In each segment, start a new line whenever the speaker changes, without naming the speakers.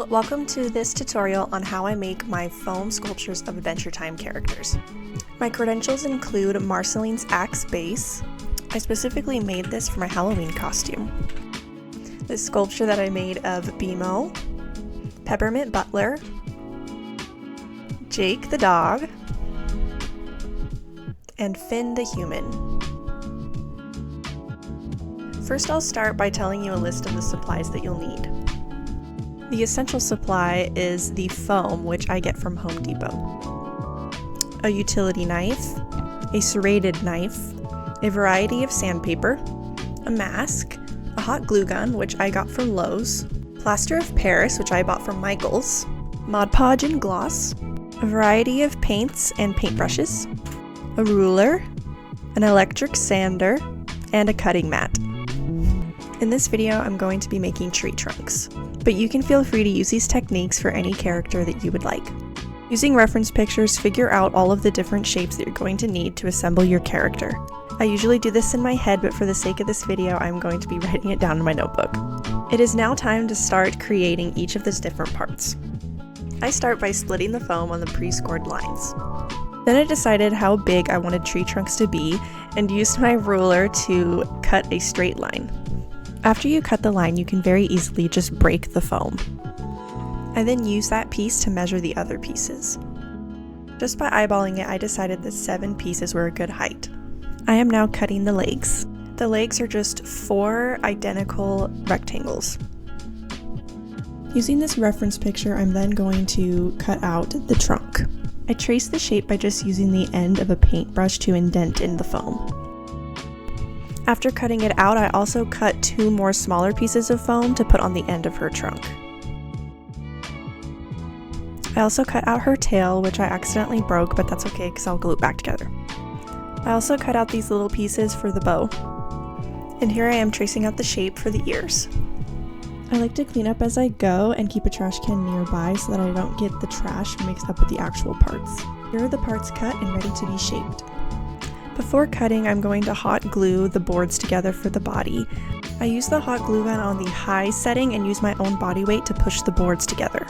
Hello, welcome to this tutorial on how I make my foam sculptures of Adventure Time characters. My credentials include Marceline's Axe base. I specifically made this for my Halloween costume. This sculpture that I made of Bimo, Peppermint Butler, Jake the dog, and Finn the human. First, I'll start by telling you a list of the supplies that you'll need. The essential supply is the foam, which I get from Home Depot, a utility knife, a serrated knife, a variety of sandpaper, a mask, a hot glue gun, which I got from Lowe's, Plaster of Paris, which I bought from Michael's, Podge Gloss, a variety of paints and paintbrushes, a ruler, an electric sander, and a cutting mat. In this video, I'm going to be making tree trunks, but you can feel free to use these techniques for any character that you would like. Using reference pictures, figure out all of the different shapes that you're going to need to assemble your character. I usually do this in my head, but for the sake of this video, I'm going to be writing it down in my notebook. It is now time to start creating each of those different parts. I start by splitting the foam on the pre-scored lines. Then I decided how big I wanted tree trunks to be and used my ruler to cut a straight line. After you cut the line, you can very easily just break the foam. I then use that piece to measure the other pieces. Just by eyeballing it, I decided that 7 pieces were a good height. I am now cutting the legs. The legs are just 4 identical rectangles. Using this reference picture, I'm then going to cut out the trunk. I trace the shape by just using the end of a paintbrush to indent in the foam. After cutting it out, I also cut 2 more smaller pieces of foam to put on the end of her trunk. I also cut out her tail, which I accidentally broke, but that's okay because I'll glue it back together. I also cut out these little pieces for the bow. And here I am tracing out the shape for the ears. I like to clean up as I go and keep a trash can nearby so that I don't get the trash mixed up with the actual parts. Here are the parts cut and ready to be shaped. Before cutting, I'm going to hot glue the boards together for the body. I use the hot glue gun on the high setting and use my own body weight to push the boards together.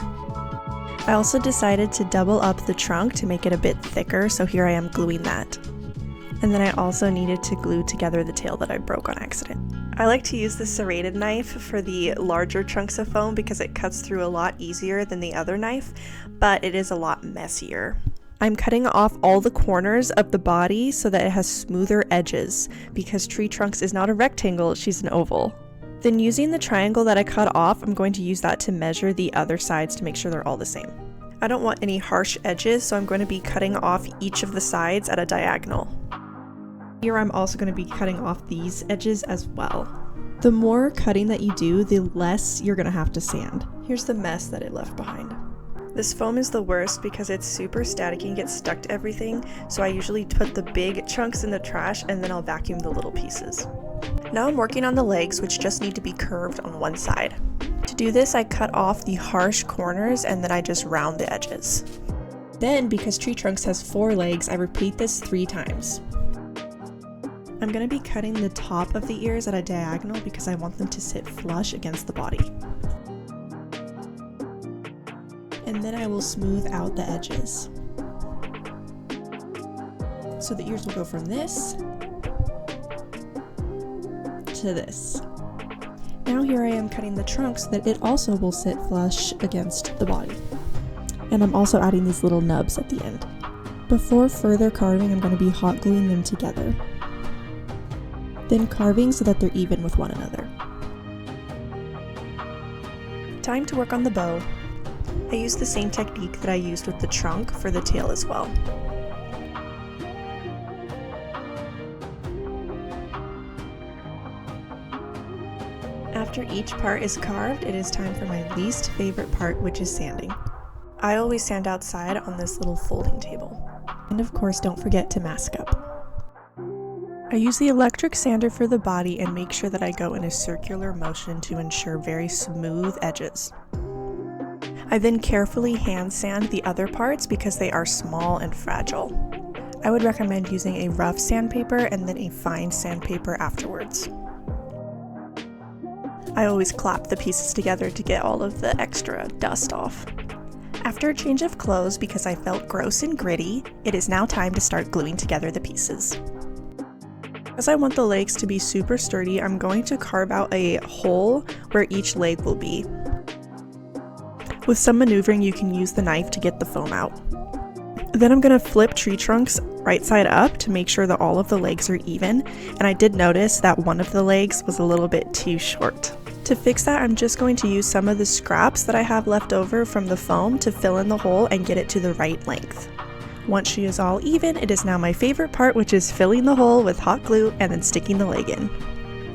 I also decided to double up the trunk to make it a bit thicker, so here I am gluing that. And then I also needed to glue together the tail that I broke on accident. I like to use the serrated knife for the larger chunks of foam because it cuts through a lot easier than the other knife, but it is a lot messier. I'm cutting off all the corners of the body so that it has smoother edges, because Tree Trunks is not a rectangle, she's an oval. Then using the triangle that I cut off, I'm going to use that to measure the other sides to make sure they're all the same. I don't want any harsh edges, so I'm going to be cutting off each of the sides at a diagonal. Here I'm also going to be cutting off these edges as well. The more cutting that you do, the less you're going to have to sand. Here's the mess that it left behind. This foam is the worst because it's super staticky and gets stuck to everything, so I usually put the big chunks in the trash and then I'll vacuum the little pieces. Now I'm working on the legs, which just need to be curved on one side. To do this, I cut off the harsh corners and then I just round the edges. Then, because Tree Trunks has 4 legs, I repeat this 3 times. I'm going to be cutting the top of the ears at a diagonal because I want them to sit flush against the body. And then I will smooth out the edges. So the ears will go from this to this. Now here I am cutting the trunk so that it also will sit flush against the body. And I'm also adding these little nubs at the end. Before further carving, I'm going to be hot gluing them together. Then carving so that they're even with one another. Time to work on the bow. I used the same technique that I used with the trunk for the tail as well. After each part is carved, it is time for my least favorite part, which is sanding. I always sand outside on this little folding table. And of course, don't forget to mask up. I use the electric sander for the body and make sure that I go in a circular motion to ensure very smooth edges. I then carefully hand sand the other parts because they are small and fragile. I would recommend using a rough sandpaper and then a fine sandpaper afterwards. I always clap the pieces together to get all of the extra dust off. After a change of clothes because I felt gross and gritty, it is now time to start gluing together the pieces. As I want the legs to be super sturdy, I'm going to carve out a hole where each leg will be. With some maneuvering, you can use the knife to get the foam out. Then I'm going to flip tree trunks right side up to make sure that all of the legs are even, and I did notice that one of the legs was a little bit too short. To fix that, I'm just going to use some of the scraps that I have left over from the foam to fill in the hole and get it to the right length. Once she is all even, it is now my favorite part, which is filling the hole with hot glue and then sticking the leg in.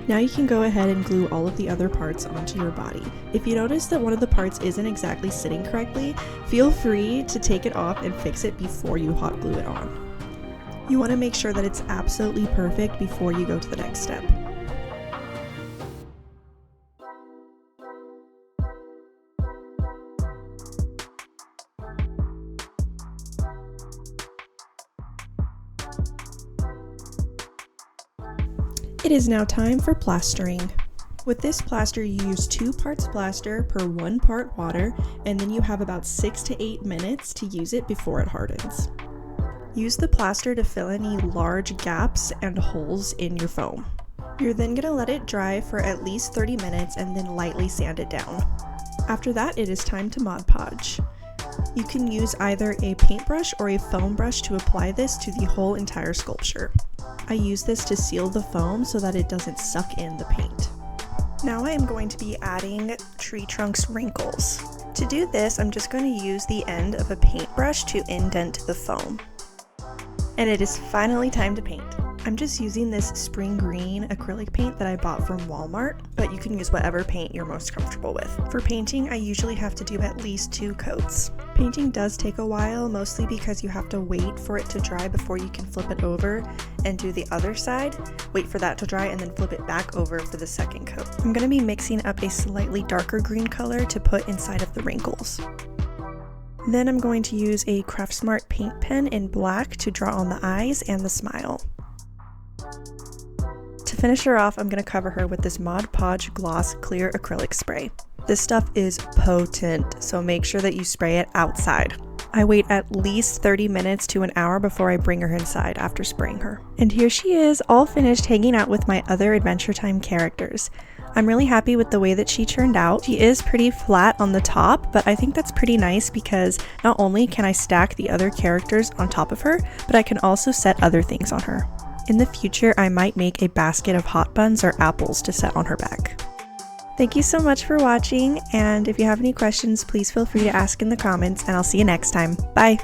Now you can go ahead and glue all of the other parts onto your body. If you notice that one of the parts isn't exactly sitting correctly, feel free to take it off and fix it before you hot glue it on. You want to make sure that it's absolutely perfect before you go to the next step. It is now time for plastering. With this plaster, you use 2 parts plaster per 1 part water, and then you have about 6 to 8 minutes to use it before it hardens. Use the plaster to fill any large gaps and holes in your foam. You're then going to let it dry for at least 30 minutes and then lightly sand it down. After that, it is time to Mod Podge. You can use either a paintbrush or a foam brush to apply this to the whole entire sculpture. I use this to seal the foam so that it doesn't suck in the paint. Now I am going to be adding tree trunks wrinkles. To do this, I'm just going to use the end of a paintbrush to indent the foam. And it is finally time to paint. I'm just using this spring green acrylic paint that I bought from Walmart, but you can use whatever paint you're most comfortable with. For painting, I usually have to do at least 2 coats. Painting does take a while, mostly because you have to wait for it to dry before you can flip it over and do the other side. Wait for that to dry and then flip it back over for the second coat. I'm going to be mixing up a slightly darker green color to put inside of the wrinkles. Then I'm going to use a Craftsmart paint pen in black to draw on the eyes and the smile. To finish her off, I'm going to cover her with this Podge Gloss clear acrylic spray. This stuff is potent, so make sure that you spray it outside. I wait at least 30 minutes to an hour before I bring her inside after spraying her. And here she is, all finished, hanging out with my other Adventure Time characters. I'm really happy with the way that she turned out. She is pretty flat on the top, but I think that's pretty nice because not only can I stack the other characters on top of her, but I can also set other things on her. In the future, I might make a basket of hot buns or apples to set on her back. Thank you so much for watching, and if you have any questions, please feel free to ask in the comments, and I'll see you next time. Bye!